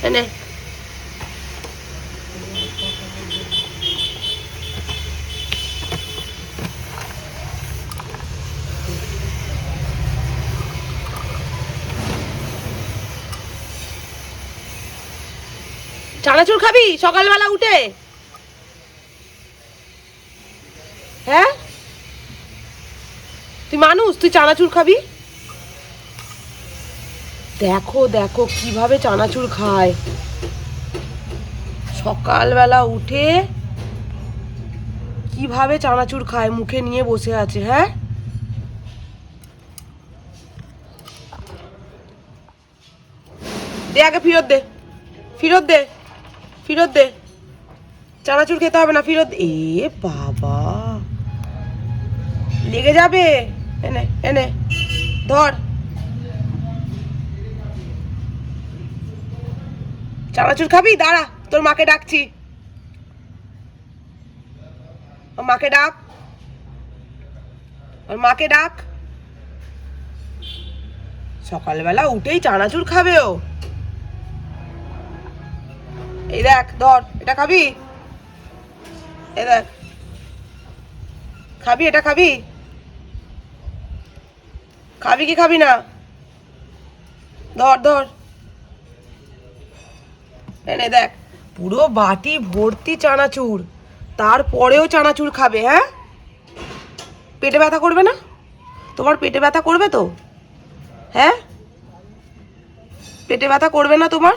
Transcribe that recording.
এনে চানাচুর খাবি সকালবেলা উঠে? হ্যাঁ তুই মানুষ, তুই চানাচুর খাবি? দেখো দেখো কিভাবে চানাচুর খায় সকালবেলা উঠে, কিভাবে চানাচুর খায়, মুখে নিয়ে বসে আছে। হ্যাঁ দে, আগে ফেরত দে, ফেরত দে, ফেরত দে, চানাচুর খেতে হবে না, ফেরত। এ বাবা, লেগে যাবে। এনে এনে ধর, চানাচুর খাবি? দাঁড়া, তোর মাকে ডাকছি, ওর মাকে ডাক, ওর মাকে ডাক। সকালবেলা উঠেই চানাচুর খাবে ও। এই দেখ, ধর, এটা খাবি? এই দেখ, খাবি? এটা খাবি? খাবি কি খাবি না? ধর ধর, এনে দেখ, পুরো বাটি ভর্তি চানাচুর, তারপরেও চানাচুর খাবে। হ্যাঁ পেটে ব্যথা করবে না? তোমার পেটে ব্যথা করবে তো? হ্যাঁ পেটে ব্যথা করবে না তোমার?